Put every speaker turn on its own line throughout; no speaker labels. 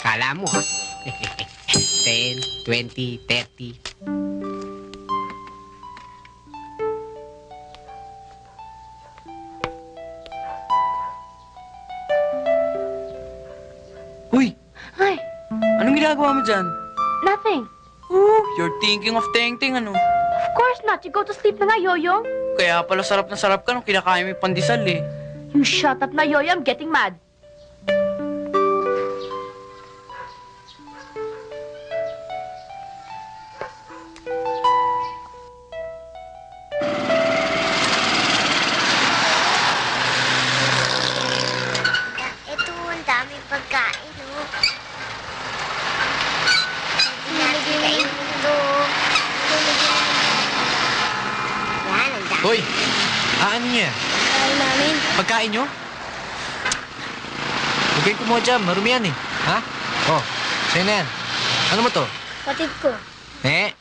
Kala mo, ha? 10, 20, 30.
Uy,
Hi,
anong ginagawa mo dyan?
nothing.
You're thinking of Teng-Teng, ano?
Of course not. You go to sleep na nga, Yoyong.
Kaya pala sarap na sarap ka nung kinakain mo yung pandesal, eh.
You shut up na, Yoyo. I'm getting mad.
Ito, ang daming pagkain, oh. Hindi natin kainin ito. Yan, ang dami.
Hoy! Ano niya?
Kain namin.
Pagkain nyo? Huwag kayong kumuha dyan. Marumi yan eh. Ha? Oh, sa'yo na yan. Ano mo to?
Patid ko.
Huwag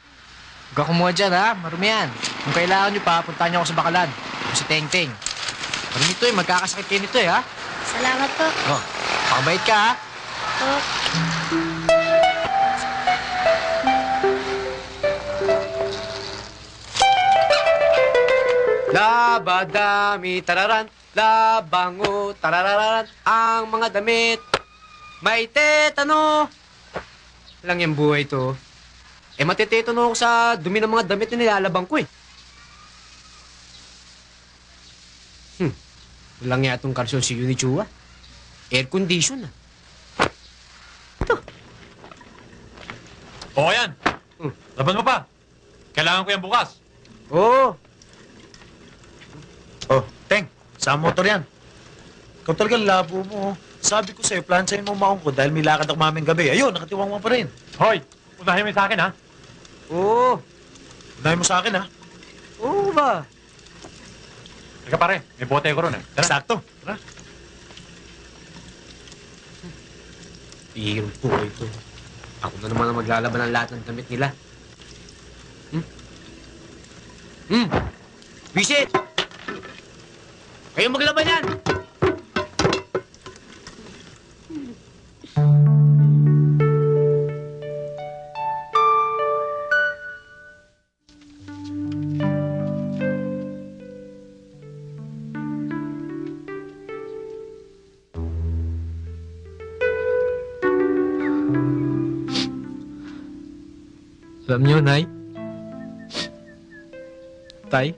ka kumuha dyan ha. Marumi yan. Kung kailangan nyo pa, puntahan nyo ako sa Bakalan. O si Teng-Teng. Marumi to eh. Magkakasakit kayo nito eh ha.
Salamat po.
Oh, pakabait ka ha.
Oh.
Labadami, tararan, labango, tarararan, ang mga damit. May tetano. Lang yung buhay to. Matetetano ako sa dumi ng mga damit na nilalabang ko eh. Walang yatong karsyon si Unichua. Air condition ah.
O, yan. Laban mo pa. Kailangan ko yan bukas.
Oo.
Oh, Teng, sa motor yan. Ikaw talagang labo mo. Sabi ko sa'yo, plansahin mo maong ko dahil may lakad ako maming gabi. Ayun, nakatiwang mo pa rin.
Hoy, unahin mo yung sa akin, ha?
Oo.
Unahin mo sa akin, ha?
Oo ba?
Teka pare, may bote ko ron, eh. Tara.
Sakto. Tara.
Bihirong buhay to. Ako na naman ang maglalaban ng lahat ng damit nila. Visit! Kayo maglaban yan!
Alam niyo, Nay? Tay?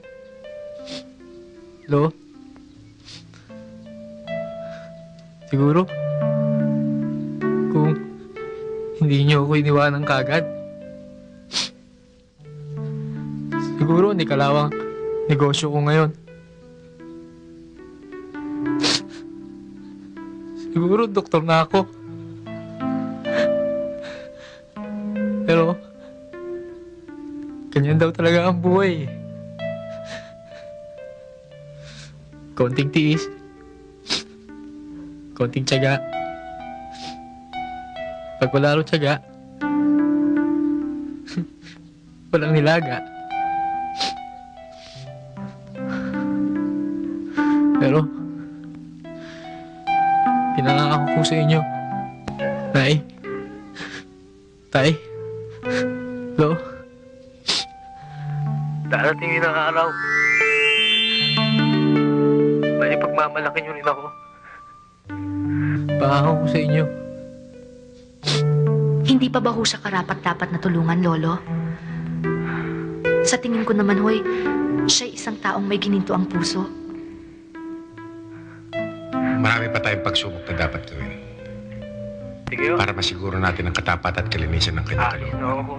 Lo? Siguro, kung hindi niyo ako iniwanan kagad, siguro hindi kalawang negosyo ko ngayon. Siguro doktor na ako. Pero, ganyan daw talaga ang buhay. Konting tiis. Konting tiyaga. Pag wala rin tiyaga, walang nilaga. Pero, pinangako ko sa inyo, Nay, Tay, Lo, darating yun ang araw. May pagmamalaki nyo rin ako. Pangako ko sa inyo.
Hindi pa ba ho siya karapat-dapat na tulungan, Lolo? Sa tingin ko naman, hoy, siya'y isang taong may gininto ang puso.
Marami pa tayong pagsubok na dapat gawin.
Sige,
Para masiguro natin ang katapat at kalinisan ng kanyang kalooban.
ako.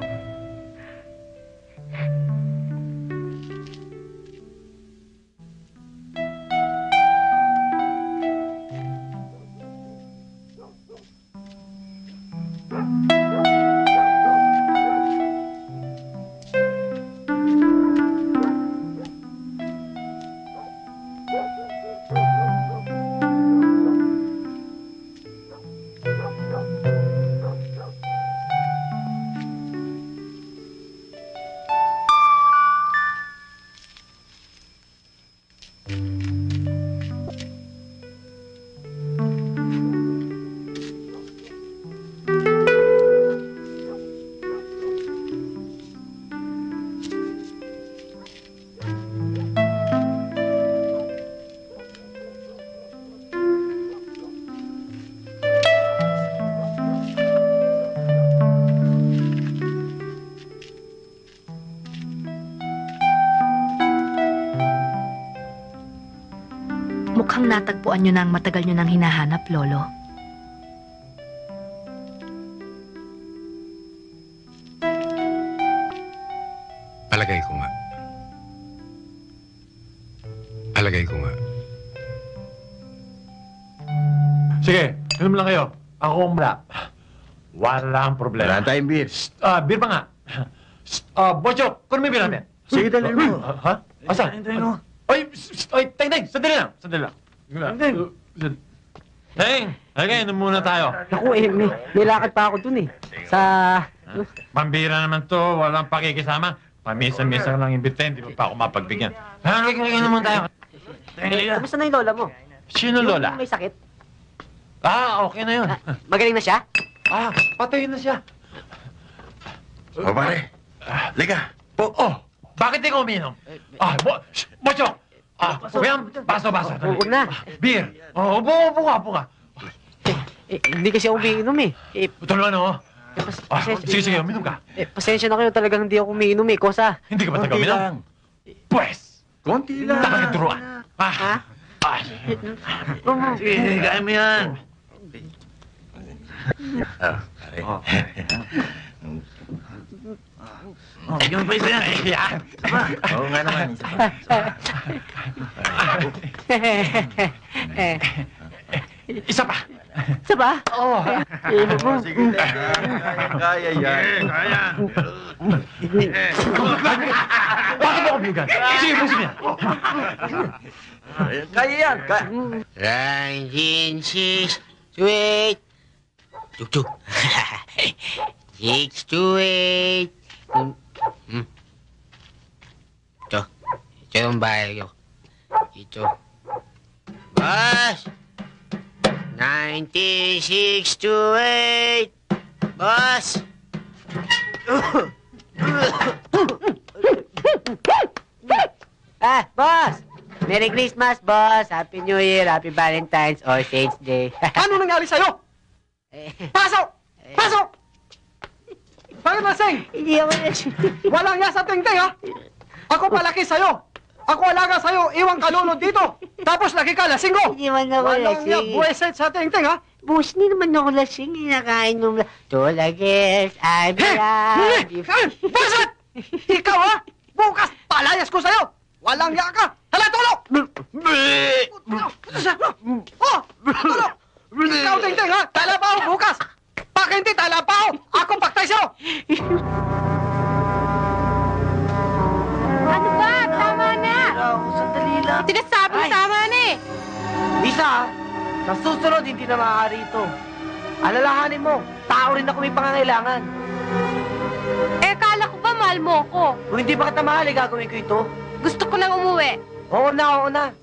Mukhang natagpuan nyo na ang matagal nyo nang hinahanap, Lolo.
Palagay ko nga. Palagay ko nga.
Sige, inom lang kayo. Ako wala. Walang problema.
Wala tayong beer.
Beer pa nga. Bochok, kunin mo yung beer natin.
Sige, dali mo.
Ha? Asa? Oy, Teng, sandali lang. Teng, halika, inom muna tayo.
Naku, may lakad pa ako dun eh. Sa...
Pambira naman to, walang pakikisama. Pamisa-misa lang imbitahin, di pa ako mapagbigyan. Halika, inom muna tayo.
Kamusta na yung lola mo?
Sino lola?
May sakit?
Okay na yun.
Magaling na siya?
Patay na siya.
O pare, liga.
Bakit di ka uminom? Bochok! Uminom, baso.
Huwag na.
Beer. Upo ka.
Hindi kasi ako umiinom eh.
Tulungan ako. Sige, uminom ka.
Pasensya na kayo, talagang hindi ako umiinom eh. Kosa.
Hindi ka ba taga-uminom? Pues,
Konti lang.
dapat turuan.
Sige, kaya mo yan. Pare. Bigyan mo pa isa yan.
Yan.
Oo nga naman, isa pa.
Isa pa.
Isa ba?
Sige, kaya yan. Kaya.
Bakit mo kumigan? Sige, pusin niya.
Kaya yan.
Ranjin sis, sweet. Tuk. 6 to 8. Ito yung bahay ko. Ito. Boss! 96 to 8. Boss!
Boss! Merry Christmas, boss! Happy New Year, Happy Valentine's, or Saints Day.
Ano nangyari sa'yo? Pasok! Pasok! Bakit lasing?
Hindi ako lasing.
Walang ya sa tingting, ha? Ako palaki sa'yo. Ako alaga sa'yo. Iwan ka lulod dito. Tapos lagi ka lasing ko.
Hindi man ako
Walang ya
lasing.
buweset sa tingting, ha?
Boss, hindi naman ako lasing. Inakain nung... Tulagis, I belong...
Buweset! Ikaw, ha? Bukas, palayas ko sa'yo. Walang ya ka. Hala, tulog! Oh! Tulog! Ikaw, tingting, ha? Tala pa ako bukas. Pag hindi tala pa ako, ako paktay sa'yo.
Ano ba? Tama na!
Sandali lang.
Sinasabi mo tama na eh!
Lisa, sa susunod hindi na maaari ito. Alalahanin mo, tao rin ako may pangangailangan.
Eh, kala ko ba mahal mo ko?
Kung hindi pa kita mahal, gagawin ko ito.
Gusto ko nang umuwi.
Oo na, oo na.